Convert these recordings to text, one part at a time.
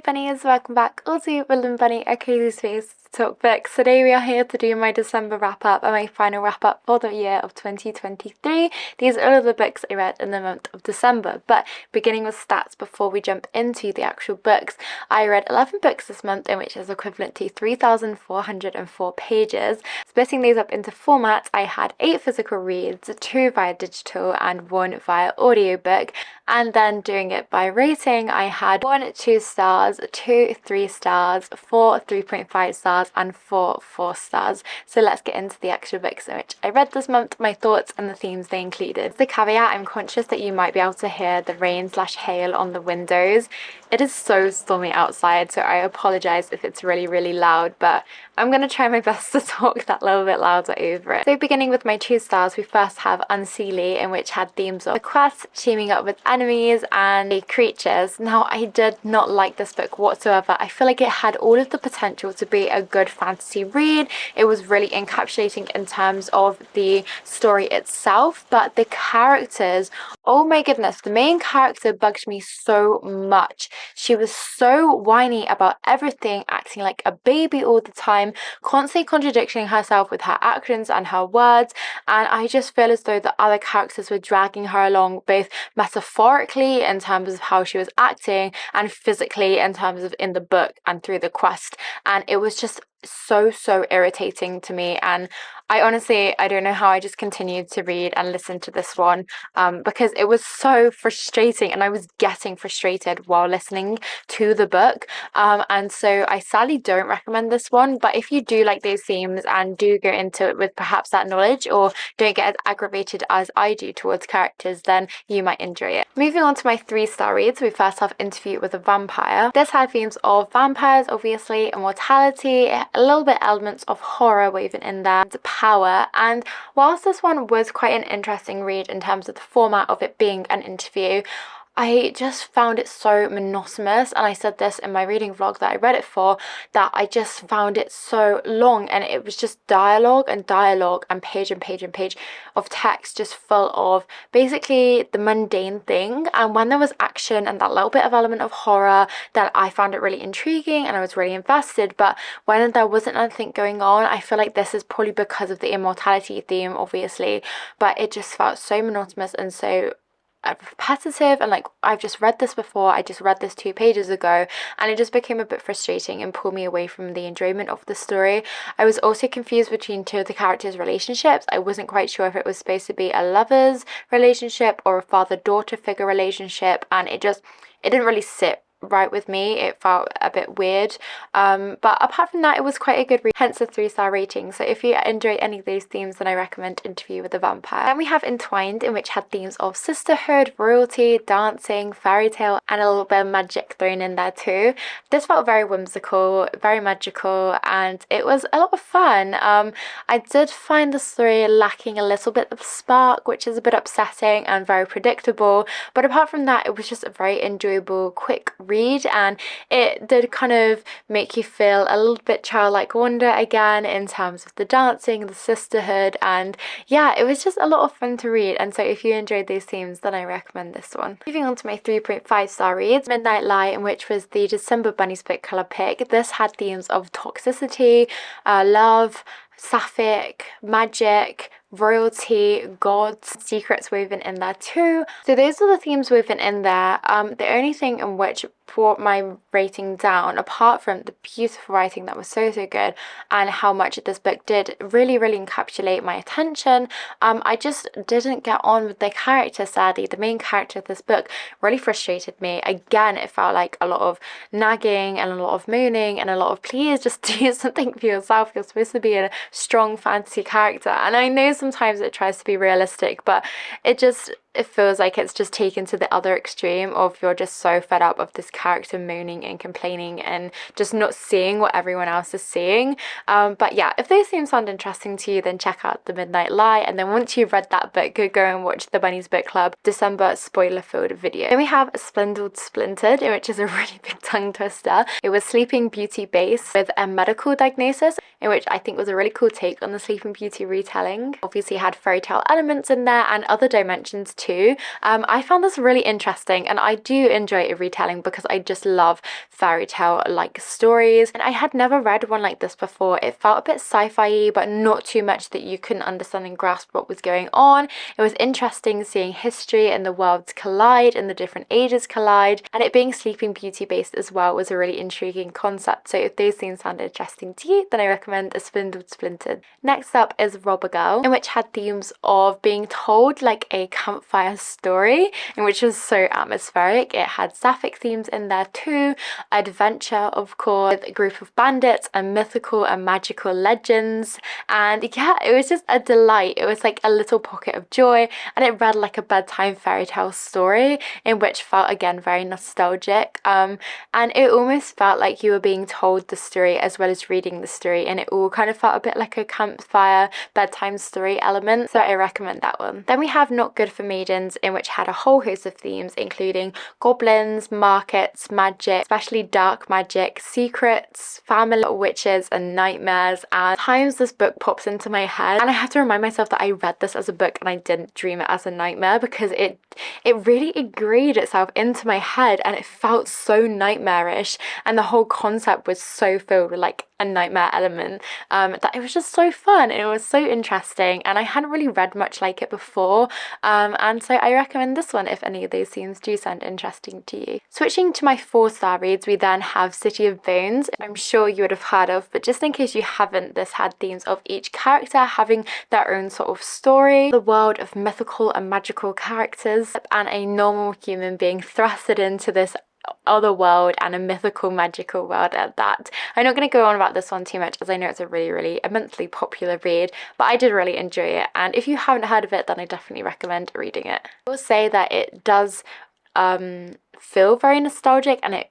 Bunnies, welcome back all to Woodland Bunny, a cozy space to talk books. Today we are here to do my December wrap up and my final wrap up for the year of 2023. These are all of the books I read in the month of December, but beginning with stats before we jump into the actual books, I read 11 books this month, in which is equivalent to 3,404 pages. Splitting these up into formats, I had 8 physical reads, 2 via digital and 1 via audiobook, and then doing it by rating, I had 1 2 stars, 2 3 stars, 4 3.5 stars and 4 4 stars. So let's get into the actual books in which I read this month, my thoughts and the themes they included. The caveat, I'm conscious that you might be able to hear the rain/hail on the windows. It is so stormy outside, so I apologise if it's really loud, but I'm going to try my best to talk that little bit louder over it. So beginning with my 2 stars, we first have Unseelie, in which had themes of the quest, teaming up with enemies and creatures. Now, I did not like this book whatsoever. I feel like it had all of the potential to be a good fantasy read. It was really encapsulating in terms of the story itself, but the characters, oh my goodness, the main character bugged me so much. She was so whiny about everything, acting like a baby all the time, constantly contradicting herself with her actions and her words, and I just feel as though the other characters were dragging her along, both metaphorically in terms of how she was acting and physically in terms of in the book and through the quest, and it was just so irritating to me. And I don't know how I just continued to read and listen to this one, because it was so frustrating and I was getting frustrated while listening to the book, and so I sadly don't recommend this one. But if you do like those themes and do go into it with perhaps that knowledge, or don't get as aggravated as I do towards characters, then you might enjoy it. Moving on to my 3-star reads, we first have Interview with a Vampire. This had themes of vampires, obviously, immortality, a little bit elements of horror woven in there, power, and whilst this one was quite an interesting read in terms of the format of it being an interview, I just found it so monotonous, and I said this in my reading vlog that I read it for, that I just found it so long, and it was just dialogue and page and page of text, just full of basically the mundane thing. And when there was action and that little bit of element of horror, then I found it really intriguing and I was really invested. But when there wasn't anything going on, I feel like this is probably because of the immortality theme, obviously, but it just felt so monotonous and so repetitive, and like, I've just read this before, I just read this 2 pages ago, and it just became a bit frustrating and pulled me away from the enjoyment of the story. I was also confused between 2 of the characters' relationships. I wasn't quite sure if it was supposed to be a lover's relationship or a father-daughter figure relationship, and it didn't really sit right with me. It felt a bit weird, but apart from that, it was quite a good read, hence a 3-star rating. So if you enjoy any of those themes, then I recommend Interview with a Vampire. Then we have Entwined, in which had themes of sisterhood, royalty, dancing, fairy tale, and a little bit of magic thrown in there too. This felt very whimsical, very magical, and it was a lot of fun. I did find the story lacking a little bit of spark, which is a bit upsetting and very predictable, but apart from that, it was just a very enjoyable, quick read, and it did kind of make you feel a little bit childlike wonder again in terms of the dancing, the sisterhood, and yeah, it was just a lot of fun to read. And so if you enjoyed these themes, then I recommend this one. Moving on to my 3.5-star reads, Midnight Lie, in which was the December Bunnies book club pick. This had themes of toxicity, love, sapphic, magic, royalty, gods, secrets woven in there too. So those are the themes woven in there. The only thing in which brought my rating down, apart from the beautiful writing that was so good and how much this book did really encapsulate my attention, I just didn't get on with the character. Sadly, the main character of this book really frustrated me. Again, it felt like a lot of nagging and a lot of moaning and a lot of please just do something for yourself, you're supposed to be a strong fantasy character. And I know sometimes it tries to be realistic, but it feels like it's just taken to the other extreme of you're just so fed up of this character moaning and complaining and just not seeing what everyone else is seeing. But yeah, if those themes sound interesting to you, then check out The Midnight Lie, and then once you've read that book, go and watch the Bunnies Book Club December spoiler-filled video. Then we have Spindle Splintered, which is a really big tongue twister. It was Sleeping Beauty based with a medical diagnosis, in which I think was a really cool take on the Sleeping Beauty retelling. Obviously had fairy tale elements in there and other dimensions too, too. I found this really interesting, and I do enjoy a retelling because I just love fairy tale like stories, and I had never read one like this before. It felt a bit sci-fi, but not too much that you couldn't understand and grasp what was going on. It was interesting seeing history and the worlds collide and the different ages collide, and it being Sleeping Beauty based as well was a really intriguing concept. So if those things sound interesting to you, then I recommend A Spindle Splintered. Next up is Robbergirl, in which had themes of being told like a campfire story, in which was so atmospheric. It had sapphic themes in there too, adventure of course, with a group of bandits and mythical and magical legends, and yeah, it was just a delight. It was like a little pocket of joy, and it read like a bedtime fairy tale story, in which felt again very nostalgic, and it almost felt like you were being told the story as well as reading the story, and it all kind of felt a bit like a campfire bedtime story element, so I recommend that one. Then we have Not Good for Maidens, in which had a whole host of themes including goblins, markets, magic, especially dark magic, secrets, family, witches and nightmares. And times this book pops into my head and I have to remind myself that I read this as a book and I didn't dream it as a nightmare, because it really ingrained itself into my head and it felt so nightmarish, and the whole concept was so filled with like a nightmare element, that it was just so fun and it was so interesting, and I hadn't really read much like it before, and so I recommend this one if any of those themes do sound interesting to you. Switching to my 4-star reads, we then have City of Bones. I'm sure you would have heard of, but just in case you haven't, this had themes of each character having their own sort of story, the world of mythical and magical characters, and a normal human being thrusted into this other world, and a mythical magical world at that. I'm not going to go on about this one too much as I know it's a really immensely popular read, but I did really enjoy it, and if you haven't heard of it then I definitely recommend reading it. I will say that it does feel very nostalgic, and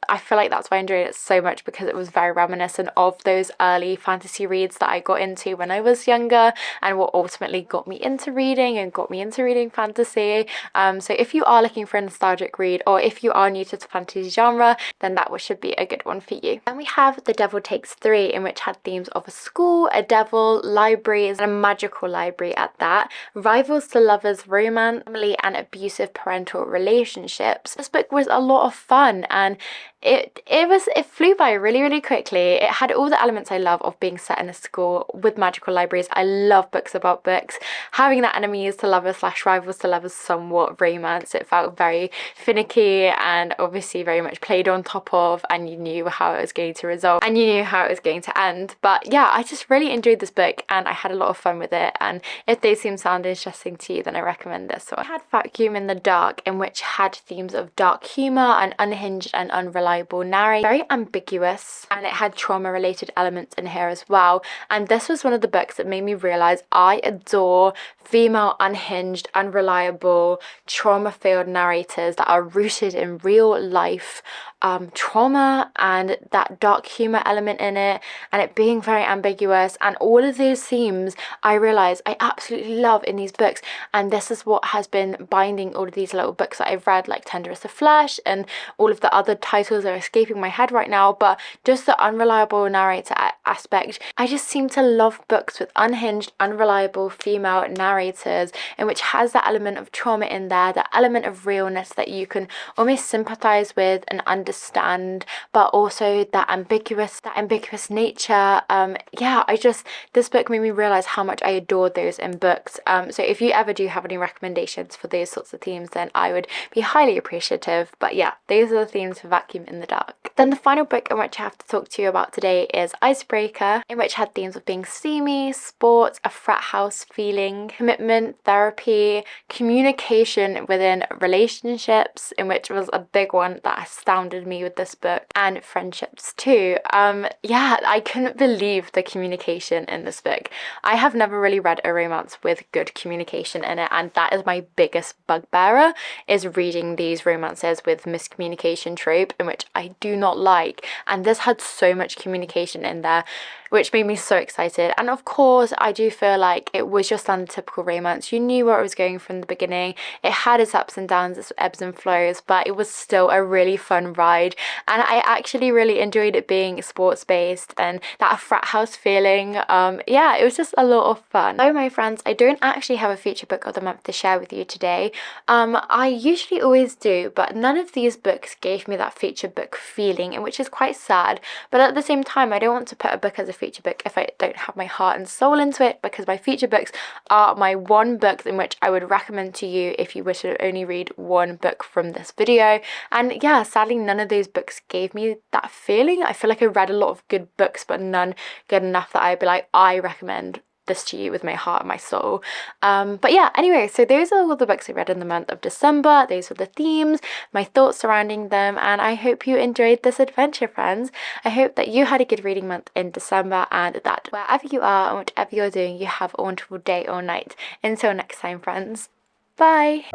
I feel like that's why I enjoyed it so much, because it was very reminiscent of those early fantasy reads that I got into when I was younger, and what ultimately got me into reading and got me into reading fantasy. So if you are looking for a nostalgic read, or if you are new to the fantasy genre, then that should be a good one for you. Then we have The Devil Takes 3, in which had themes of a school, a devil, libraries, and a magical library at that, rivals to lovers, romance, family, and abusive parental relationships. This book was a lot of fun, and it flew by really quickly. It had all the elements I love of being set in a school with magical libraries. I love books about books. Having that enemies to lovers / rivals to lovers somewhat romance, it felt very finicky and obviously very much played on top of, and you knew how it was going to resolve and you knew how it was going to end. But yeah, I just really enjoyed this book and I had a lot of fun with it, and if they sound interesting to you then I recommend this one. I had Vacuum in the Dark, in which had themes of dark humour and unhinged and unreliable narrating, very ambiguous, and it had trauma related elements in here as well. And this was one of the books that made me realise I adore female unhinged, unreliable, trauma filled narrators that are rooted in real life trauma and that dark humour element in it, and it being very ambiguous, and all of these themes I realise I absolutely love in these books. And this is what has been binding all of these little books that I've read, like Tenderest of Flesh, and all of the other titles are escaping my head right now, but just the unreliable narrator aspect. I just seem to love books with unhinged, unreliable female narrators, in which has that element of trauma in there, that element of realness that you can almost sympathise with and understand, but also that ambiguous nature. Yeah, this book made me realise how much I adored those in books. So if you ever do have any recommendations for those sorts of themes, then I would be highly appreciative. But yeah, those are the themes for Vacuum in the Dark. Then the final book in which I have to talk to you about today is Icebreaker, in which had themes of being steamy, sports, a frat house feeling, commitment, therapy, communication within relationships, in which was a big one that astounded me with this book, and friendships too. Yeah, I couldn't believe the communication in this book. I have never really read a romance with good communication in it, and that is my biggest bugbearer, is reading these romances with miscommunication trope, in which I do not like. And this had so much communication in there, which made me so excited. And of course, I do feel like it was your standard typical romance. You knew where it was going from the beginning. It had its ups and downs, its ebbs and flows, but it was still a really fun ride. And I actually really enjoyed it being sports based and that frat house feeling. Yeah, it was just a lot of fun. So my friends, I don't actually have a feature book of the month to share with you today. I usually always do, but none of these books gave me that feature book feeling, and which is quite sad. But at the same time, I don't want to put a book as a feature book if I don't have my heart and soul into it, because my feature books are my one book in which I would recommend to you if you were to only read one book from this video. And yeah, sadly none of those books gave me that feeling. I feel like I read a lot of good books, but none good enough that I'd be like, I recommend this to you with my heart and my soul. But yeah, anyway, so those are all the books I read in the month of December. Those were the themes, my thoughts surrounding them, and I hope you enjoyed this adventure, friends. I hope that you had a good reading month in December, and that wherever you are and whatever you're doing, you have a wonderful day or night. Until next time, friends. Bye!